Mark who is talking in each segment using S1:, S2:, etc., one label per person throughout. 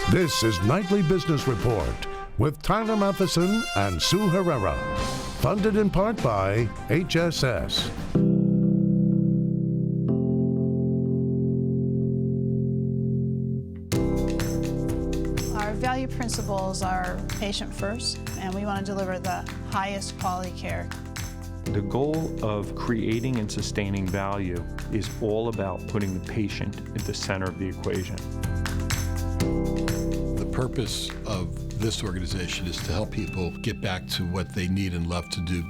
S1: This is Nightly Business Report with Tyler Matheson and Sue Herrera. Funded in part by HSS.
S2: Our value principles are patient first, and we want to deliver the highest quality care.
S3: The goal of creating and sustaining value is all about putting the patient at the center of the equation.
S4: The purpose of this organization is to help people get back to what they need and love to do.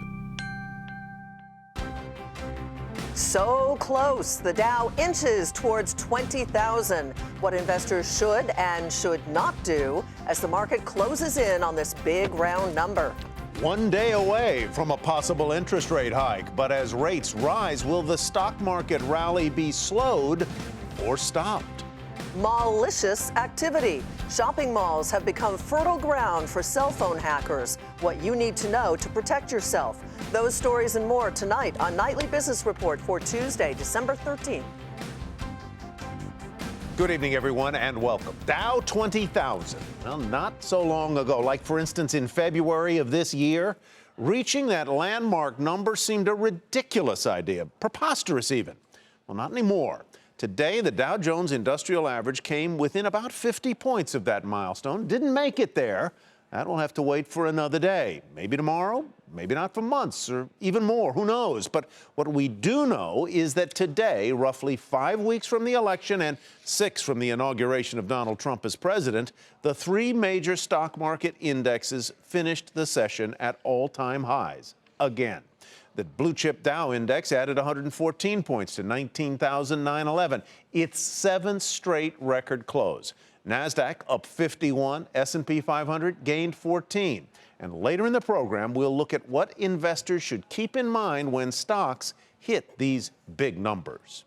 S5: So close. The Dow inches towards 20,000. What investors should and should not do as the market closes in on this big round number.
S6: 1 day away from a possible interest rate hike, but as rates rise, will the stock market rally be slowed or stopped?
S5: Malicious activity. Shopping malls have become fertile ground for cell phone hackers. What you need to know to protect yourself. Those stories and more tonight on Nightly Business Report for Tuesday, December 13th.
S6: Good evening, everyone, and welcome. Dow 20,000. Well, not so long ago, like for instance in February of this year, reaching that landmark number seemed a ridiculous idea, preposterous even. Well, not anymore. Today, the Dow Jones Industrial Average came within about 50 points of that milestone. Didn't make it there. That'll have to wait for another day. Maybe tomorrow, maybe not for months or even more. Who knows? But what we do know is that today, roughly 5 weeks from the election and 6 from the inauguration of Donald Trump as president, the 3 major stock market indexes finished the session at all-time highs again. The blue chip Dow index added 114 points to 19,911. Its 7th straight record close. NASDAQ up 51, S&P 500 gained 14. And later in the program, we'll look at what investors should keep in mind when stocks hit these big numbers.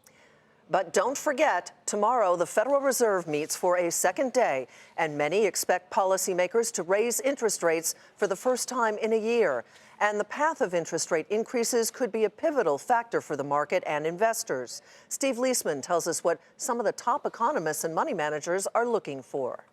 S5: But don't forget, tomorrow the Federal Reserve meets for a second day, and many expect policymakers to raise interest rates for the first time in a year. And the path of interest rate increases could be a pivotal factor for the market and investors. Steve Leisman tells us what some of the top economists and money managers are looking for.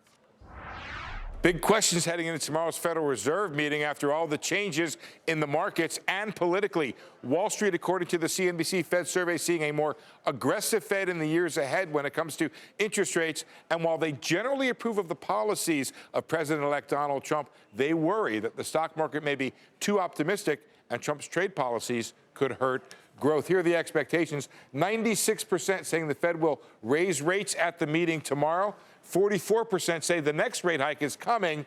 S7: Big questions heading into tomorrow's Federal Reserve meeting after all the changes in the markets and politically. Wall Street, according to the CNBC Fed survey, seeing a more aggressive Fed in the years ahead when it comes to interest rates. And while they generally approve of the policies of President-elect Donald Trump, they worry that the stock market may be too optimistic and Trump's trade policies could hurt growth. Here are the expectations. 96% saying the Fed will raise rates at the meeting tomorrow. 44% say the next rate hike is coming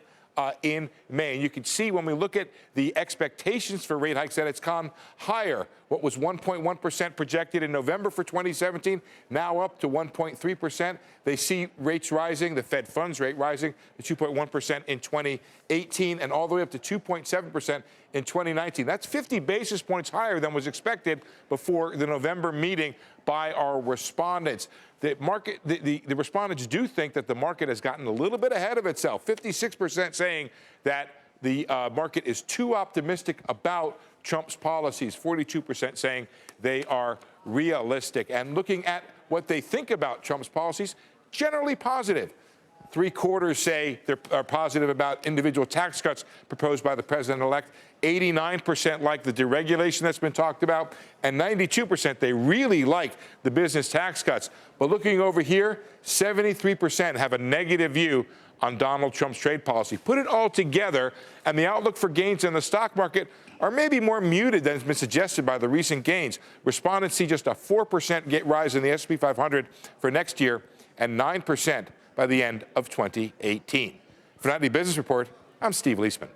S7: in May. And you can see when we look at the expectations for rate hikes that it's gone higher. What was 1.1% projected in November for 2017, now up to 1.3%. They see rates rising, the Fed funds rate rising to 2.1% in 2018 and all the way up to 2.7% in 2019. That's 50 basis points higher than was expected before the November meeting by our respondents. The market, the respondents do think that the market has gotten a little bit ahead of itself. 56% saying that the market is too optimistic about Trump's policies. 42% saying they are realistic. And looking at what they think about Trump's policies, generally positive. 3/4 say they are positive about individual tax cuts proposed by the president-elect. 89% like the deregulation that's been talked about, and 92% they really like the business tax cuts. But looking over here, 73% have a negative view on Donald Trump's trade policy. Put it all together, and the outlook for gains in the stock market are maybe more muted than has been suggested by the recent gains. Respondents see just a 4% rise in the S&P 500 for next year and 9% by the end of 2018. For Nightly Business Report, I'm Steve Leisman.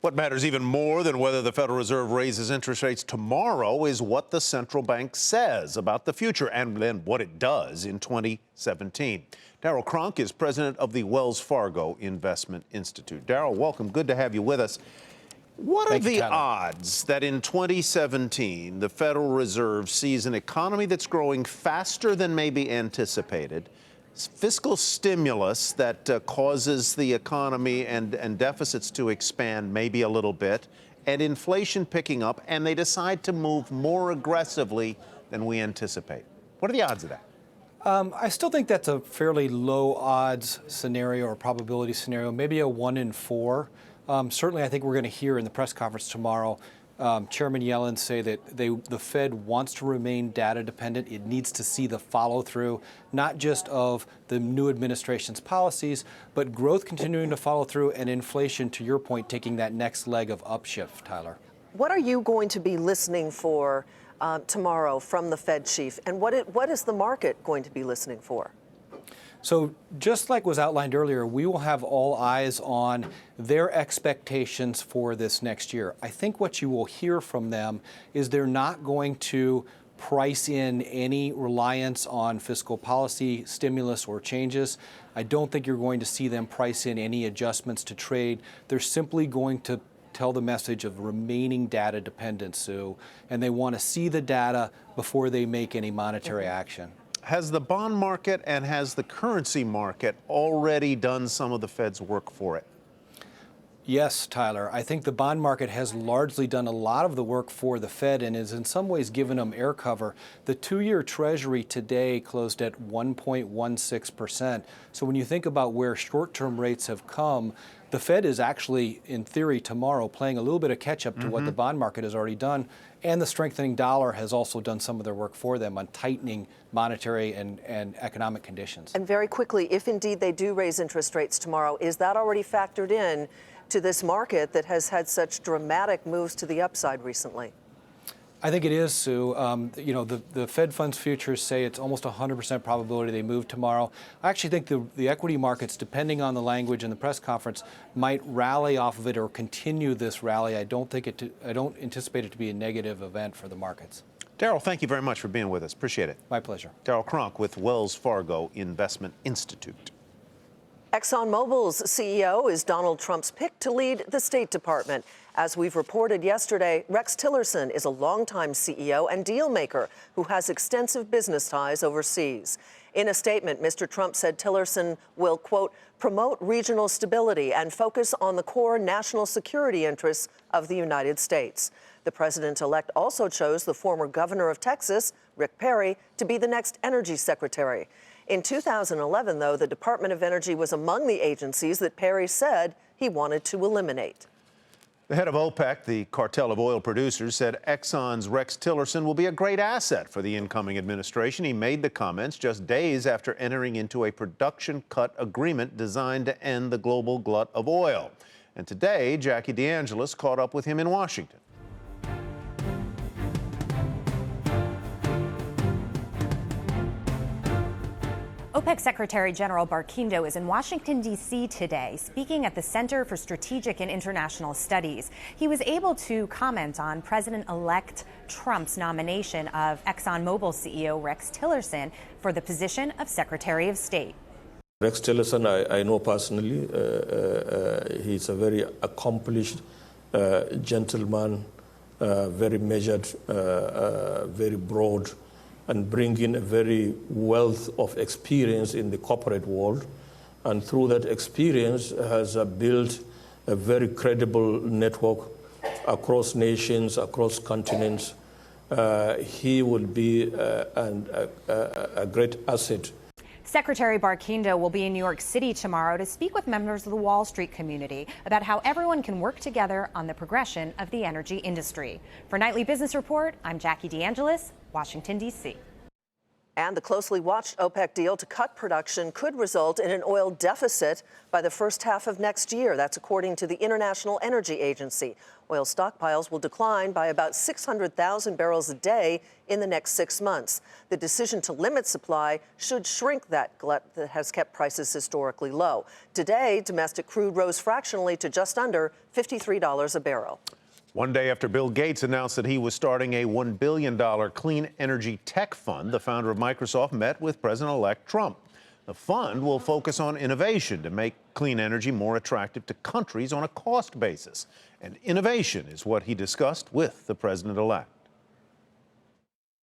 S6: What matters even more than whether the Federal Reserve raises interest rates tomorrow is what the central bank says about the future and then what it does in 2017. Darryl Cronk is president of the Wells Fargo Investment Institute. Darryl, welcome. Good to have you with us. What are the odds that in 2017 the Federal Reserve sees an economy that's growing faster than maybe anticipated, fiscal stimulus that causes the economy and deficits to expand maybe a little bit, and inflation picking up, and they decide to move more aggressively than we anticipate? What are the odds of that?
S8: I still think that's a fairly low odds scenario or probability scenario, maybe a 1 in 4. Certainly, I think we're going to hear in the press conference tomorrow Chairman Yellen say that the Fed wants to remain data dependent. It needs to see the follow through, not just of the new administration's policies, but growth continuing to follow through and inflation, to your point, taking that next leg of upshift, Tyler.
S5: What are you going to be listening for tomorrow from the Fed chief, and what is the market going to be listening for?
S8: So just like was outlined earlier, we will have all eyes on their expectations for this next year. I think what you will hear from them is they're not going to price in any reliance on fiscal policy, stimulus, or changes. I don't think you're going to see them price in any adjustments to trade. They're simply going to tell the message of remaining data dependent, Sue, and they want to see the data before they make any monetary action.
S6: Has the bond market and has the currency market already done some of the Fed's work for it?
S8: Yes, Tyler. I think the bond market has largely done a lot of the work for the Fed and is in some ways given them air cover. The 2-year Treasury today closed at 1.16%. So when you think about where short-term rates have come, the Fed is actually, in theory, tomorrow playing a little bit of catch-up to what the bond market has already done. And the strengthening dollar has also done some of their work for them on tightening monetary and economic conditions.
S5: And very quickly, if indeed they do raise interest rates tomorrow, is that already factored in to this market that has had such dramatic moves to the upside recently?
S8: I think it is, Sue. You know, the Fed funds futures say it's almost 100% probability they move tomorrow. I actually think the equity markets, depending on the language in the press conference, might rally off of it or continue this rally. I don't anticipate it to be a negative event for the markets.
S6: Darryl, thank you very much for being with us. Appreciate it.
S8: My pleasure.
S6: Darryl Cronk with Wells Fargo Investment Institute.
S5: ExxonMobil's CEO is Donald Trump's pick to lead the State Department. As we've reported yesterday, Rex Tillerson is a longtime CEO and deal maker who has extensive business ties overseas. In a statement, Mr. Trump said Tillerson will, quote, promote regional stability and focus on the core national security interests of the United States. The president-elect also chose the former governor of Texas, Rick Perry, to be the next energy secretary. In 2011, though, the Department of Energy was among the agencies that Perry said he wanted to eliminate.
S6: The head of OPEC, the cartel of oil producers, said Exxon's Rex Tillerson will be a great asset for the incoming administration. He made the comments just days after entering into a production cut agreement designed to end the global glut of oil. And today, Jackie DeAngelis caught up with him in Washington.
S9: OPEC Secretary General Barkindo is in Washington, D.C. today, speaking at the Center for Strategic and International Studies. He was able to comment on President-elect Trump's nomination of ExxonMobil CEO Rex Tillerson for the position of Secretary of State.
S10: Rex Tillerson, I know personally. He's a very accomplished gentleman, very measured, very broad, and bringing a very wealth of experience in the corporate world. And through that experience has built a very credible network across nations, across continents. He will be a great asset.
S9: Secretary Barkindo will be in New York City tomorrow to speak with members of the Wall Street community about how everyone can work together on the progression of the energy industry. For Nightly Business Report, I'm Jackie DeAngelis, Washington, D.C.
S5: And the closely watched OPEC deal to cut production could result in an oil deficit by the first half of next year. That's according to the International Energy Agency. Oil stockpiles will decline by about 600,000 barrels a day in the next 6 months. The decision to limit supply should shrink that glut that has kept prices historically low. Today, domestic crude rose fractionally to just under $53 a barrel.
S6: One day after Bill Gates announced that he was starting a $1 billion clean energy tech fund, the founder of Microsoft met with President-elect Trump. The fund will focus on innovation to make clean energy more attractive to countries on a cost basis. And innovation is what he discussed with the president-elect.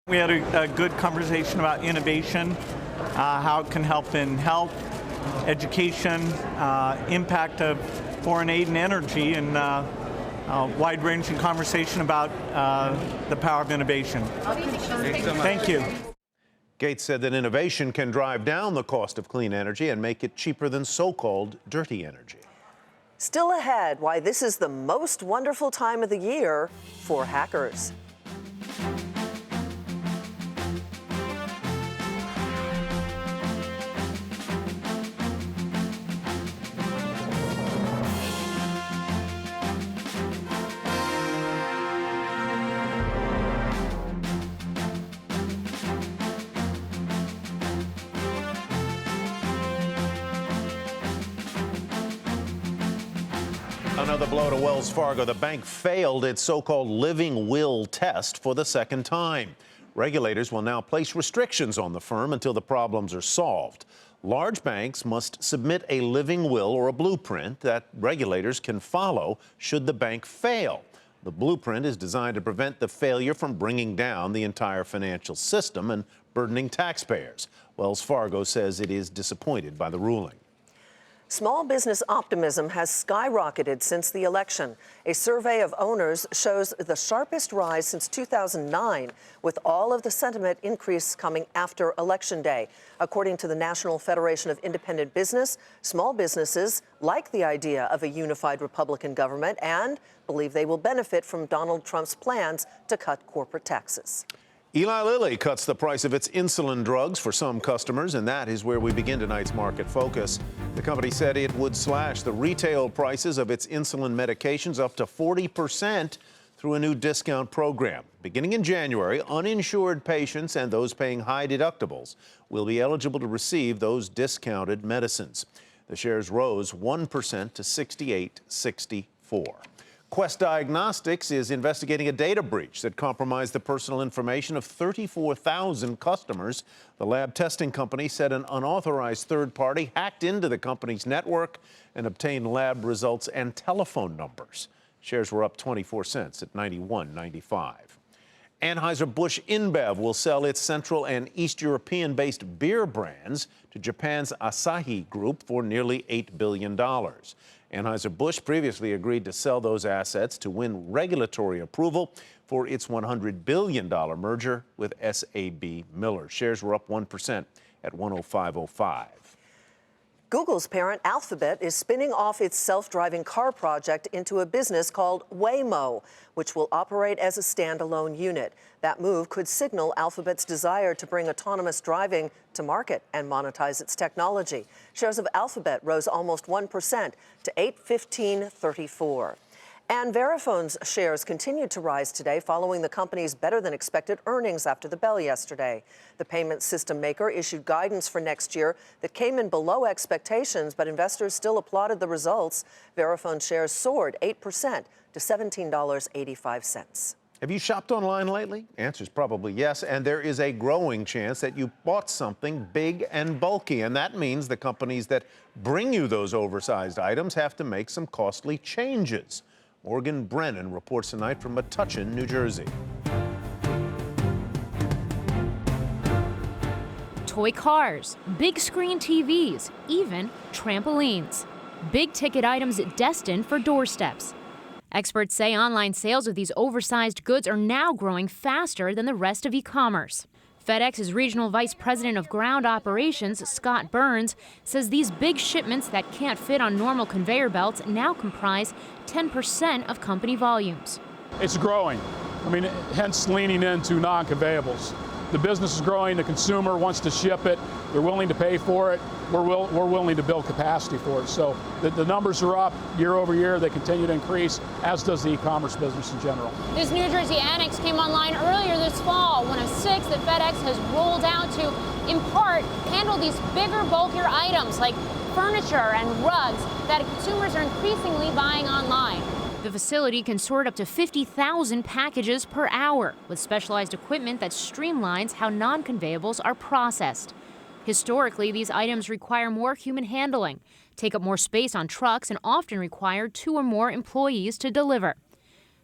S11: We had a good conversation about innovation, how it can help in health, education, impact of foreign aid and energy, and wide-ranging conversation about the power of innovation. Thank you.
S6: Gates said that innovation can drive down the cost of clean energy and make it cheaper than so-called dirty energy.
S5: Still ahead, why this is the most wonderful time of the year for hackers.
S6: Another blow to Wells Fargo. The bank failed its so-called living will test for the second time. Regulators will now place restrictions on the firm until the problems are solved. Large banks must submit a living will or a blueprint that regulators can follow should the bank fail. The blueprint is designed to prevent the failure from bringing down the entire financial system and burdening taxpayers. Wells Fargo says it is disappointed by the ruling.
S5: Small business optimism has skyrocketed since the election. A survey of owners shows the sharpest rise since 2009, with all of the sentiment increase coming after Election Day. According to the National Federation of Independent Business, small businesses like the idea of a unified Republican government and believe they will benefit from Donald Trump's plans to cut corporate taxes.
S6: Eli Lilly cuts the price of its insulin drugs for some customers, and that is where we begin tonight's market focus. The company said it would slash the retail prices of its insulin medications up to 40% through a new discount program. Beginning in January, uninsured patients and those paying high deductibles will be eligible to receive those discounted medicines. The shares rose 1% to $68.64. Quest Diagnostics is investigating a data breach that compromised the personal information of 34,000 customers. The lab testing company said an unauthorized third party hacked into the company's network and obtained lab results and telephone numbers. Shares were up 24 cents at $91.95. Anheuser-Busch InBev will sell its Central and East European-based beer brands to Japan's Asahi Group for nearly $8 billion. Anheuser-Busch previously agreed to sell those assets to win regulatory approval for its $100 billion merger with SAB Miller. Shares were up 1% at $105.05.
S5: Google's parent Alphabet is spinning off its self-driving car project into a business called Waymo, which will operate as a standalone unit. That move could signal Alphabet's desire to bring autonomous driving to market and monetize its technology. Shares of Alphabet rose almost 1% to $815.34. And Verifone's shares continued to rise today following the company's better-than-expected earnings after the bell yesterday. The payment system maker issued guidance for next year that came in below expectations, but investors still applauded the results. Verifone shares soared 8% to $17.85.
S6: Have you shopped online lately? Answer's probably yes, and there is a growing chance that you bought something big and bulky, and that means the companies that bring you those oversized items have to make some costly changes. Morgan Brennan reports tonight from Metuchen, New Jersey.
S12: Toy cars, big screen TVs, even trampolines. Big ticket items destined for doorsteps. Experts say online sales of these oversized goods are now growing faster than the rest of e-commerce. FedEx's regional vice president of ground operations, Scott Burns, says these big shipments that can't fit on normal conveyor belts now comprise 10% of company volumes.
S13: It's growing. Hence leaning into non-conveyables. The business is growing, the consumer wants to ship it, they're willing to pay for it, we're willing to build capacity for it. So the numbers are up year over year, they continue to increase, as does the e-commerce business in general.
S14: This New Jersey annex came online earlier this fall, one of 6 that FedEx has rolled out to, in part, handle these bigger, bulkier items like furniture and rugs that consumers are increasingly buying online.
S12: The facility can sort up to 50,000 packages per hour with specialized equipment that streamlines how non-conveyables are processed. Historically, these items require more human handling, take up more space on trucks, and often require 2 or more employees to deliver.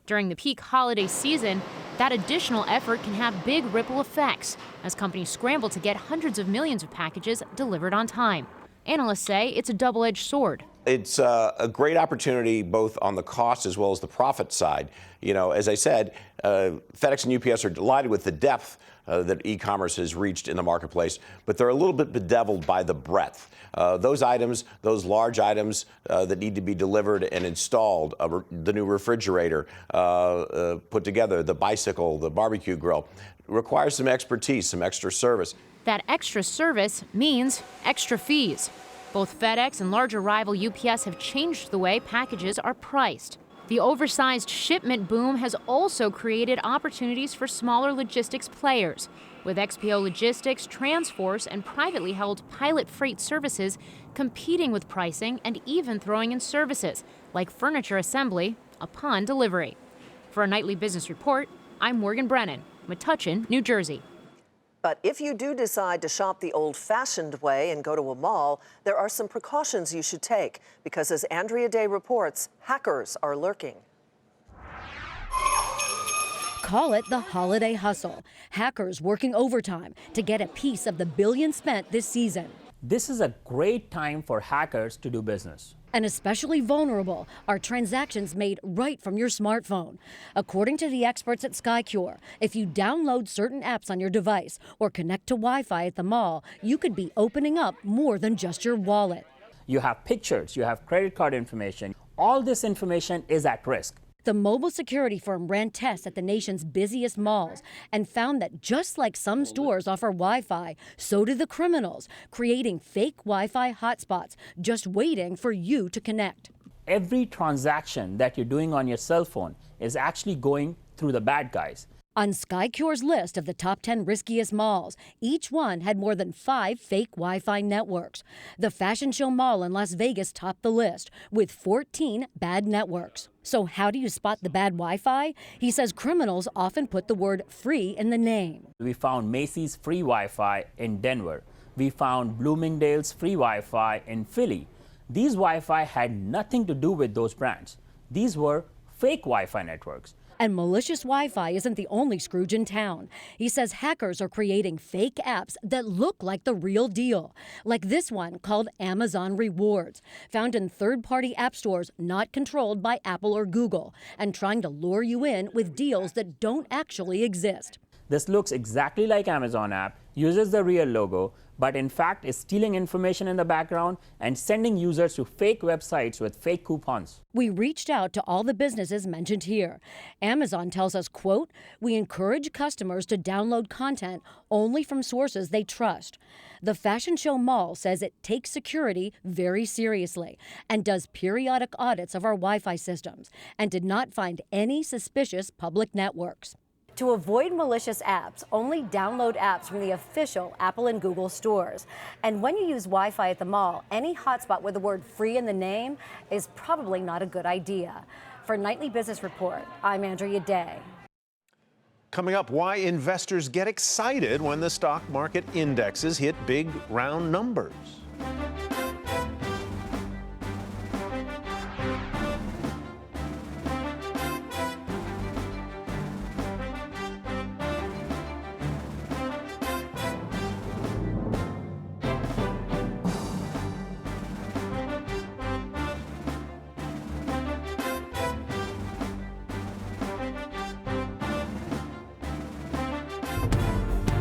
S12: During the peak holiday season, that additional effort can have big ripple effects as companies scramble to get hundreds of millions of packages delivered on time. Analysts say it's a double-edged sword.
S15: It's a great opportunity both on the cost as well as the profit side. As I said, FedEx and UPS are delighted with the depth that e-commerce has reached in the marketplace, but they're a little bit bedeviled by the breadth. Those items, those large items that need to be delivered and installed, the new refrigerator put together, the bicycle, the barbecue grill, requires some expertise, some extra service.
S12: That extra service means extra fees. Both FedEx and larger rival UPS have changed the way packages are priced. The oversized shipment boom has also created opportunities for smaller logistics players, with XPO Logistics, Transforce, and privately held Pilot Freight Services competing with pricing and even throwing in services, like furniture assembly, upon delivery. For a nightly business report, I'm Morgan Brennan, Metuchen, New Jersey.
S5: But if you do decide to shop the old-fashioned way and go to a mall, there are some precautions you should take, because as Andrea Day reports, hackers are lurking.
S16: Call it the holiday hustle. Hackers working overtime to get a piece of the billions spent this season.
S17: This is a great time for hackers to do business.
S16: And especially vulnerable are transactions made right from your smartphone. According to the experts at SkyCure, if you download certain apps on your device or connect to Wi-Fi at the mall, you could be opening up more than just your wallet.
S17: You have pictures, you have credit card information. All this information is at risk.
S16: The mobile security firm ran tests at the nation's busiest malls and found that just like some stores offer Wi-Fi, so do the criminals, creating fake Wi-Fi hotspots just waiting for you to connect.
S17: Every transaction that you're doing on your cell phone is actually going through the bad guys.
S16: On SkyCure's list of the top 10 riskiest malls, each one had more than 5 fake Wi-Fi networks. The Fashion Show Mall in Las Vegas topped the list with 14 bad networks. So how do you spot the bad Wi-Fi? He says criminals often put the word free in the name.
S17: We found Macy's free Wi-Fi in Denver. We found Bloomingdale's free Wi-Fi in Philly. These Wi-Fi had nothing to do with those brands. These were fake Wi-Fi networks.
S16: And malicious Wi-Fi isn't the only Scrooge in town. He says hackers are creating fake apps that look like the real deal, like this one called Amazon Rewards, found in third-party app stores not controlled by Apple or Google, and trying to lure you in with deals that don't actually exist.
S17: This looks exactly like Amazon app, uses the real logo, but in fact is stealing information in the background and sending users to fake websites with fake coupons.
S16: We reached out to all the businesses mentioned here. Amazon tells us, quote, "We encourage customers to download content only from sources they trust." The Fashion Show Mall says it takes security very seriously and does periodic audits of our Wi-Fi systems and did not find any suspicious public networks. To avoid malicious apps, only download apps from the official Apple and Google stores. And when you use Wi-Fi at the mall, any hotspot with the word free in the name is probably not a good idea. For Nightly Business Report, I'm Andrea Day.
S6: Coming up, why investors get excited when the stock market indexes hit big round numbers.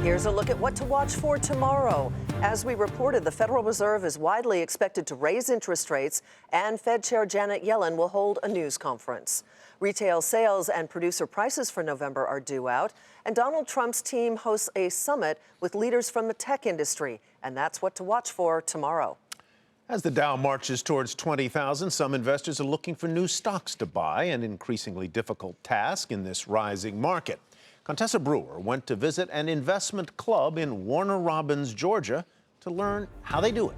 S5: Here's a look at what to watch for tomorrow. As we reported, the Federal Reserve is widely expected to raise interest rates, and Fed Chair Janet Yellen will hold a news conference. Retail sales and producer prices for November are due out, and Donald Trump's team hosts a summit with leaders from the tech industry, and that's what to watch for tomorrow.
S6: As the Dow marches towards 20,000, some investors are looking for new stocks to buy, an increasingly difficult task in this rising market. Contessa Brewer went to visit an investment club in Warner Robins, Georgia, to learn how they do it.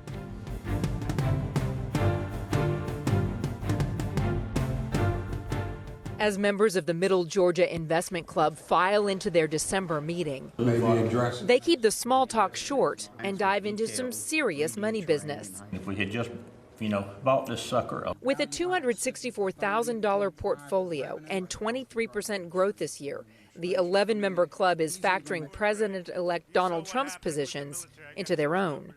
S18: As members of the Middle Georgia Investment Club file into their December meeting, they keep the small talk short and dive into some serious money business.
S19: If we had just bought this sucker up.
S18: With a $264,000 portfolio and 23% growth this year, the 11-member club is factoring President-elect Donald Trump's positions into their own.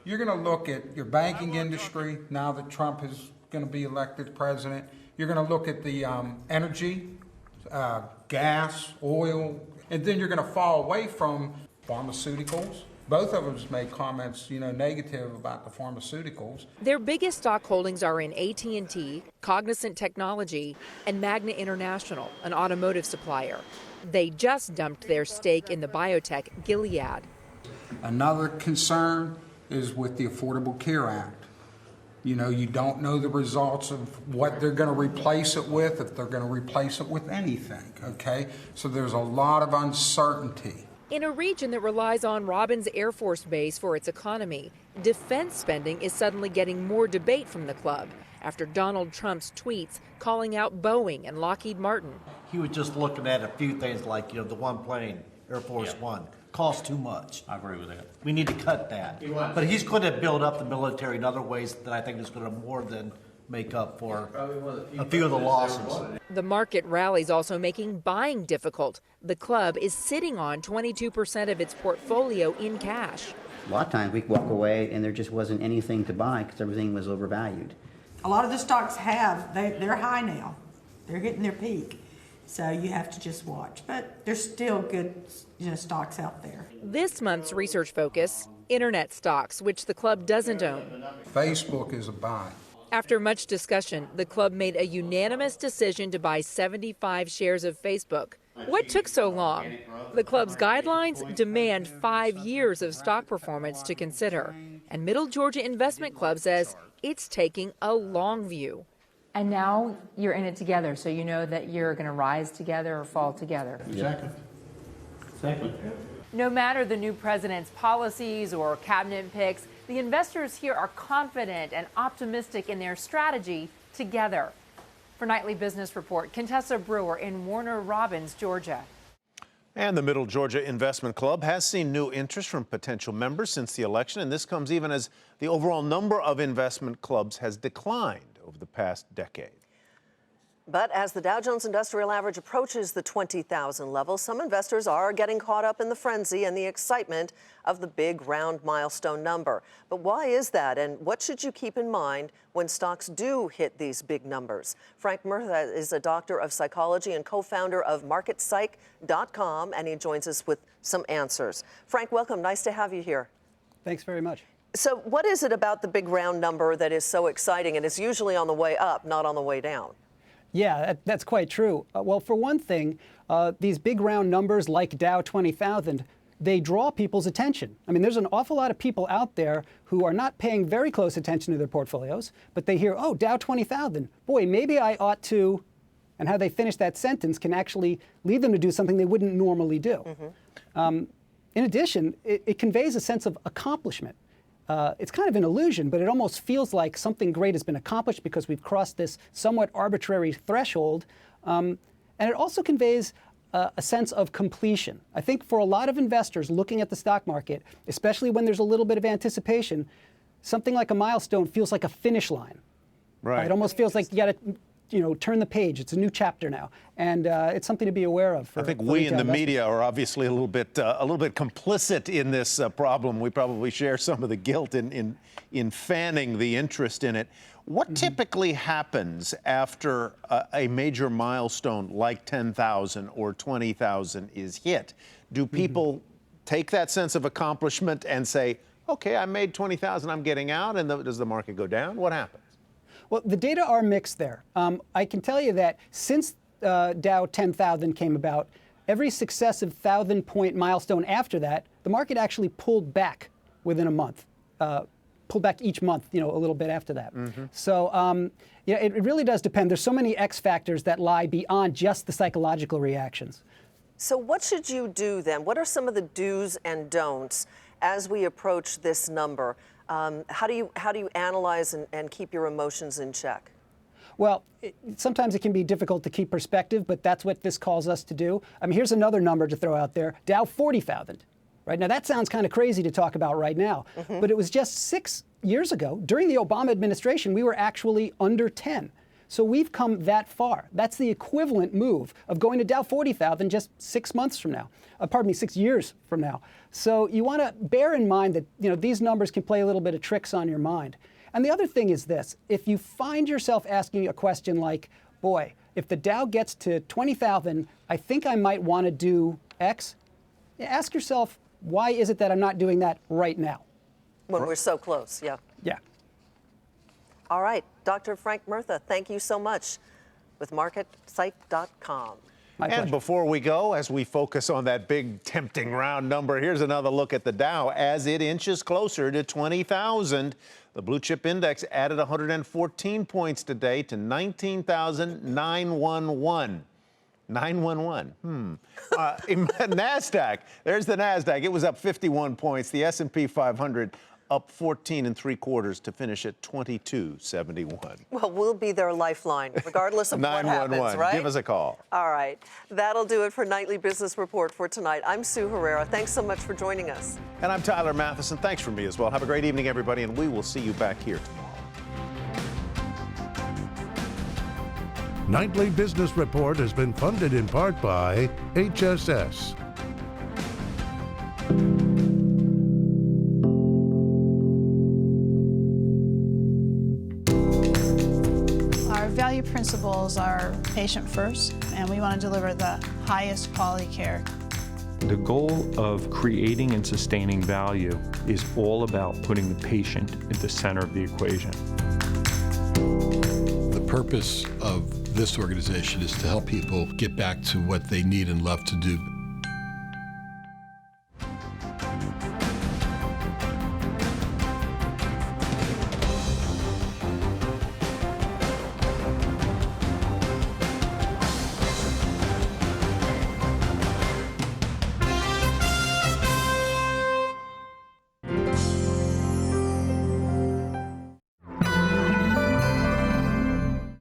S20: You're going to look at your banking industry now that Trump is going to be elected president. You're going to look at the energy, gas, oil, And then you're going to fall away from pharmaceuticals. Both of them made comments, negative about the pharmaceuticals.
S18: Their biggest stock holdings are in AT&T, Cognizant Technology, and Magna International, an automotive supplier. They just dumped their stake in the biotech Gilead.
S20: Another concern is with the Affordable Care Act. You don't know the results of what they're going to replace it with, if they're going to replace it with anything, okay? So there's a lot of uncertainty.
S18: In a region that relies on Robins Air Force Base for its economy, defense spending is suddenly getting more debate from the club after Donald Trump's tweets calling out Boeing and Lockheed Martin.
S21: He was just looking at a few things like, the one plane, Air Force One, costs too much.
S19: I agree with that.
S21: We need to cut that. But he's going to build up the military in other ways that I think is going to more than make up for a few of the losses.
S18: The market rally is also making buying difficult. The club is sitting on 22% of its portfolio in cash.
S22: A lot of times we walk away and there just wasn't anything to buy because everything was overvalued.
S23: A lot of the stocks they're high now. They're hitting their peak. So you have to just watch. But there's still good stocks out there.
S18: This month's research focus, internet stocks, which the club doesn't own.
S20: Facebook is a buy.
S18: After much discussion, the club made a unanimous decision to buy 75 shares of Facebook. What took so long? The club's guidelines demand 5 years of stock performance to consider. And Middle Georgia Investment Club says it's taking a long view.
S24: And now you're in it together, so you know that you're going to rise together or fall together.
S21: Exactly.
S24: No matter the new president's policies or cabinet picks, the investors here are confident and optimistic in their strategy together. For Nightly Business Report, Contessa Brewer in Warner Robins, Georgia.
S6: And the Middle Georgia Investment Club has seen new interest from potential members since the election, and this comes even as the overall number of investment clubs has declined over the past decade.
S5: But as the Dow Jones Industrial Average approaches the 20,000 level, some investors are getting caught up in the frenzy and the excitement of the big round milestone number. But why is that, and what should you keep in mind when stocks do hit these big numbers? Frank Murtha is a doctor of psychology and co-founder of MarketPsych.com, and he joins us with some answers. Frank, welcome. Nice to have you here.
S25: Thanks very much.
S5: So what is it about the big round number that is so exciting, and it's usually on the way up, not on the way down?
S25: Yeah, that's quite true. Well, for one thing, these big round numbers like Dow 20,000, they draw people's attention. I mean, there's an awful lot of people out there who are not paying very close attention to their portfolios, but they hear, oh, Dow 20,000, boy, maybe I ought to, and how they finish that sentence can actually lead them to do something they wouldn't normally do. Mm-hmm. In addition, it conveys a sense of accomplishment. It's kind of an illusion, but it almost feels like something great has been accomplished because we've crossed this somewhat arbitrary threshold. And it also conveys a sense of completion. I think for a lot of investors looking at the stock market, especially when there's a little bit of anticipation, something like a milestone feels like a finish line.
S6: Right.
S25: It almost feels like you got to turn the page. It's a new chapter now, and it's something to be aware of.
S6: I think we in the media are obviously a little bit complicit in this problem. We probably share some of the guilt in fanning the interest in it. What typically happens after a major milestone like 10,000 or 20,000 is hit? Do people take that sense of accomplishment and say, okay, I made 20,000, I'm getting out, and does the market go down? What happens?
S25: Well, the data are mixed there. I can tell you that since Dow 10,000 came about, every successive 1,000-point milestone after that, the market actually pulled back within a month, pulled back each month, a little bit after that. Mm-hmm. So, it really does depend. There's so many X factors that lie beyond just the psychological reactions.
S5: So what should you do then? What are some of the do's and don'ts as we approach this number? How do you analyze and keep your emotions in check?
S25: Well, sometimes it can be difficult to keep perspective, but that's what this calls us to do. I mean, here's another number to throw out there, Dow 40,000. Right now, that sounds kind of crazy to talk about right now, but it was just 6 years ago, during the Obama administration, we were actually under 10. So we've come that far. That's the equivalent move of going to Dow 40,000 just 6 months from now. 6 years from now. So you want to bear in mind that these numbers can play a little bit of tricks on your mind. And the other thing is this: if you find yourself asking a question like, "Boy, if the Dow gets to 20,000, I think I might want to do X, ask yourself, why is it that I'm not doing that right now?
S5: When we're so close, yeah.
S25: Yeah.
S5: All right, Dr. Frank Murtha, thank you so much with MarketSite.com.
S6: And before we go, as we focus on that big tempting round number, here's another look at the Dow as it inches closer to 20,000. The blue chip index added 114 points today to 19,911. 911. NASDAQ, there's the NASDAQ. It was up 51 points. The S&P 500 up 14 3/4 to finish at 2271.
S5: Well, we'll be their lifeline, regardless of what happens, right?
S6: Give us a call.
S5: All right. That'll do it for Nightly Business Report for tonight. I'm Sue Herrera. Thanks so much for joining us.
S6: And I'm Tyler Matheson. Thanks for me as well. Have a great evening, everybody, and we will see you back here tomorrow.
S1: Nightly Business Report has been funded in part by HSS.
S2: Our value principles are patient first, and we want to deliver the highest quality care.
S3: The goal of creating and sustaining value is all about putting the patient at the center of the equation.
S4: The purpose of this organization is to help people get back to what they need and love to do